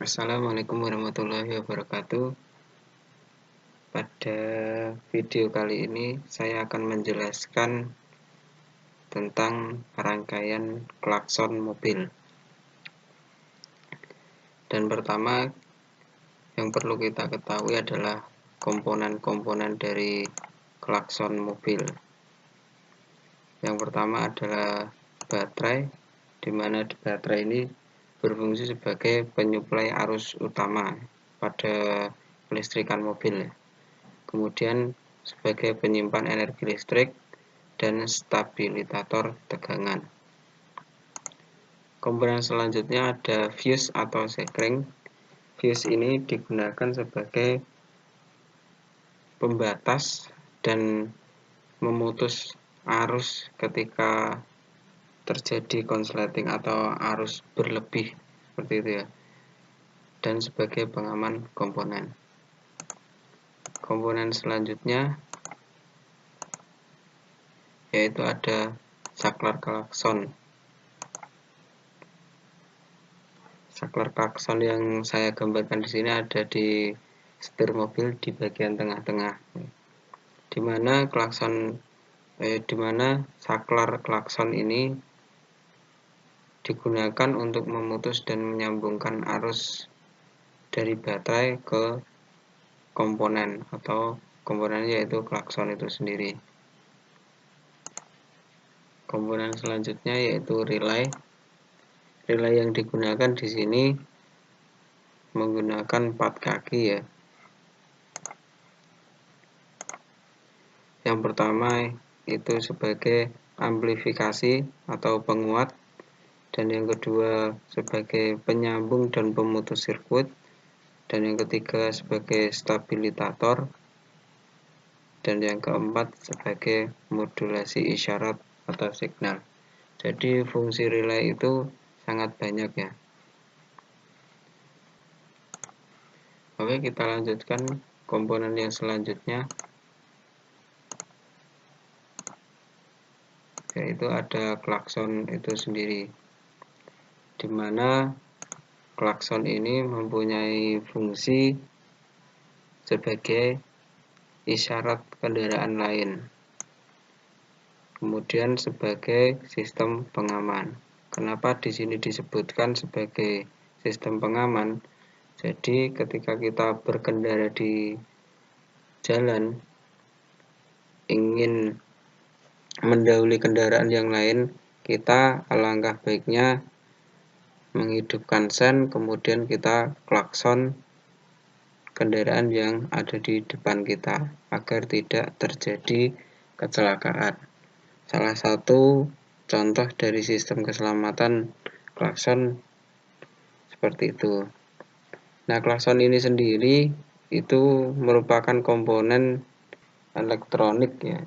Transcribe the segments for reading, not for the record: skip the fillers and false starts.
Assalamualaikum warahmatullahi wabarakatuh. Pada video kali ini saya akan menjelaskan tentang rangkaian klakson mobil. Dan pertama yang perlu kita ketahui adalah komponen-komponen dari klakson mobil. Yang pertama adalah baterai, di mana baterai ini berfungsi sebagai penyuplai arus utama pada kelistrikan mobil. Kemudian sebagai penyimpan energi listrik dan stabilisator tegangan. Komponen selanjutnya ada fuse atau sekring. Fuse ini digunakan sebagai pembatas dan memutus arus ketika terjadi konsleting atau arus berlebih seperti itu ya, dan sebagai pengaman komponen. Komponen selanjutnya yaitu ada saklar klakson. Saklar klakson yang saya gambarkan di sini ada di setir mobil di bagian tengah-tengah, di mana saklar klakson ini digunakan untuk memutus dan menyambungkan arus dari baterai ke komponen atau komponen yaitu klakson itu sendiri. Komponen selanjutnya yaitu relay. Relay yang digunakan di sini menggunakan 4 kaki ya. Yang pertama itu sebagai amplifikasi atau penguat, dan yang kedua sebagai penyambung dan pemutus sirkuit, dan yang ketiga sebagai stabilisator, dan yang keempat sebagai modulasi isyarat atau signal. Jadi fungsi relay itu sangat banyak ya. Oke, kita lanjutkan komponen yang selanjutnya, yaitu ada klakson itu sendiri, di mana klakson ini mempunyai fungsi sebagai isyarat kendaraan lain, kemudian sebagai sistem pengaman. Kenapa di sini disebutkan sebagai sistem pengaman? Jadi ketika kita berkendara di jalan ingin mendahului kendaraan yang lain, kita alangkah baiknya menghidupkan sen, kemudian kita klakson kendaraan yang ada di depan kita agar tidak terjadi kecelakaan. Salah satu contoh dari sistem keselamatan klakson seperti itu. Nah, klakson ini sendiri itu merupakan komponen elektronik ya,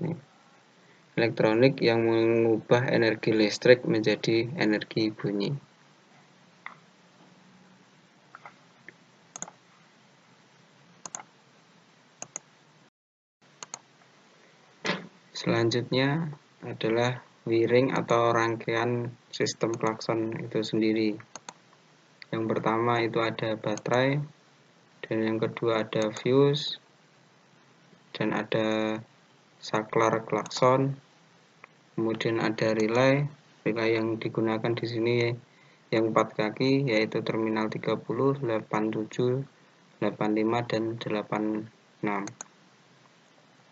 elektronik yang mengubah energi listrik menjadi energi bunyi. Selanjutnya adalah wiring atau rangkaian sistem klakson itu sendiri. Yang pertama itu ada baterai, dan yang kedua ada fuse, dan ada saklar klakson, kemudian ada relay. Relay yang digunakan di sini yang 4 kaki yaitu terminal 30, 87, 85 dan 86.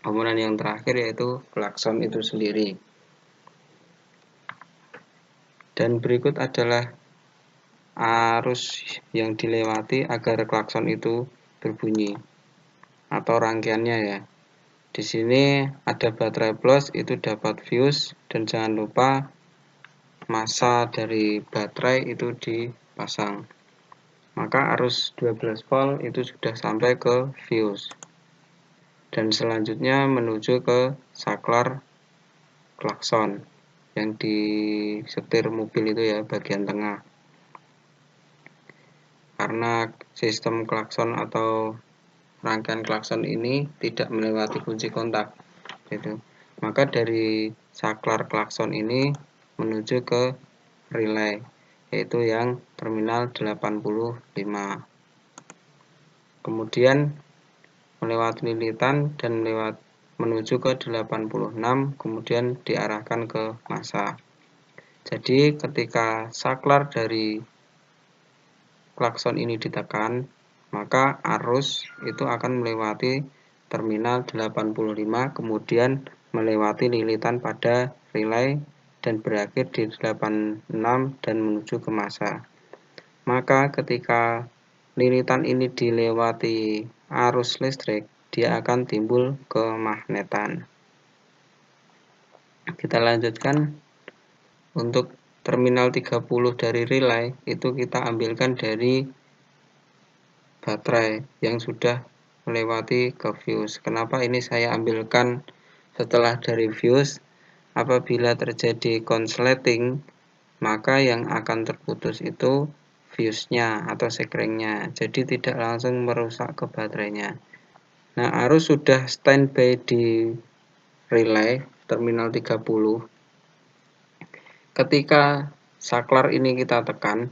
Komponen yang terakhir yaitu klakson itu sendiri. Dan berikut adalah arus yang dilewati agar klakson itu berbunyi atau rangkaiannya ya. Di sini ada baterai plus, itu dapat fuse, dan jangan lupa massa dari baterai itu dipasang. Maka arus 12 volt itu sudah sampai ke fuse. Dan selanjutnya menuju ke saklar klakson yang di setir mobil itu ya, bagian tengah. Karena sistem klakson atau rangkaian klakson ini tidak melewati kunci kontak gitu. Maka dari saklar klakson ini menuju ke relay yaitu yang terminal 85. Kemudian melewati lilitan dan menuju ke 86, kemudian diarahkan ke massa. Jadi ketika saklar dari klakson ini ditekan, maka arus itu akan melewati terminal 85, kemudian melewati lilitan pada relay dan berakhir di 86 dan menuju ke massa. Maka ketika lilitan ini dilewati arus listrik, dia akan timbul kemagnetan. Kita lanjutkan. Untuk terminal 30 dari relay itu kita ambilkan dari baterai yang sudah melewati ke fuse. Kenapa ini saya ambilkan setelah dari fuse? Apabila terjadi konsleting, maka yang akan terputus itu fuse-nya atau sekringnya. Jadi tidak langsung merusak ke baterainya. Nah, arus sudah standby di relay terminal 30. Ketika saklar ini kita tekan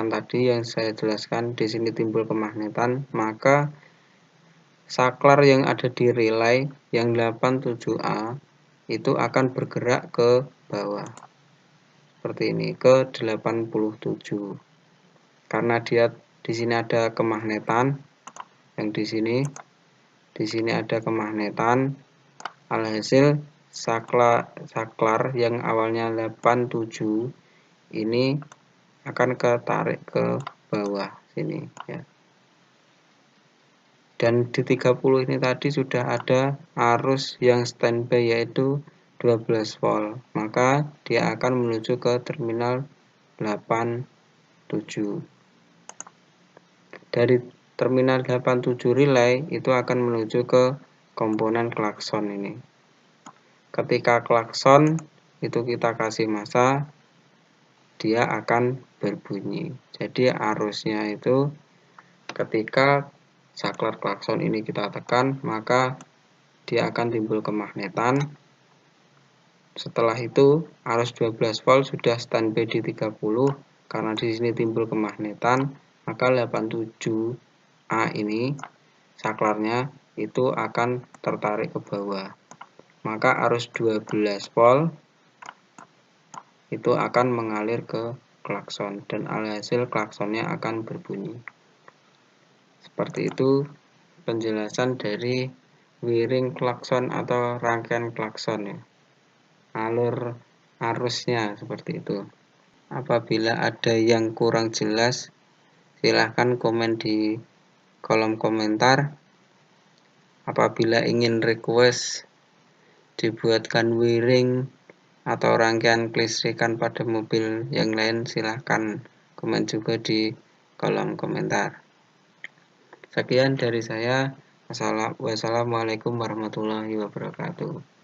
tadi yang saya jelaskan, di sini timbul kemagnetan, maka saklar yang ada di relay yang 87A itu akan bergerak ke bawah. Seperti ini, ke 87. Karena dia di sini ada kemagnetan, yang di sini ada kemagnetan, alhasil saklar yang awalnya 87 ini akan ketarik ke bawah sini ya. Dan di 30 ini tadi sudah ada arus yang standby yaitu 12 volt, maka dia akan menuju ke terminal 87. Dari terminal 87 relay itu akan menuju ke komponen klakson ini. Ketika klakson itu kita kasih massa, dia akan berbunyi. Jadi arusnya itu ketika saklar klakson ini kita tekan, maka dia akan timbul kemagnetan. Setelah itu arus 12 volt sudah standby di 30, karena di sini timbul kemagnetan, maka 87A ini saklarnya itu akan tertarik ke bawah. Maka arus 12 volt itu akan mengalir ke klakson dan alhasil klaksonnya akan berbunyi. Seperti itu penjelasan dari wiring klakson atau rangkaian klakson ya. Alur arusnya seperti itu. Apabila ada yang kurang jelas, silahkan komen di kolom komentar. Apabila ingin request dibuatkan wiring atau rangkaian kelistrikan pada mobil yang lain, silahkan komen juga di kolom komentar. Sekian dari saya. Wassalamualaikum warahmatullahi wabarakatuh.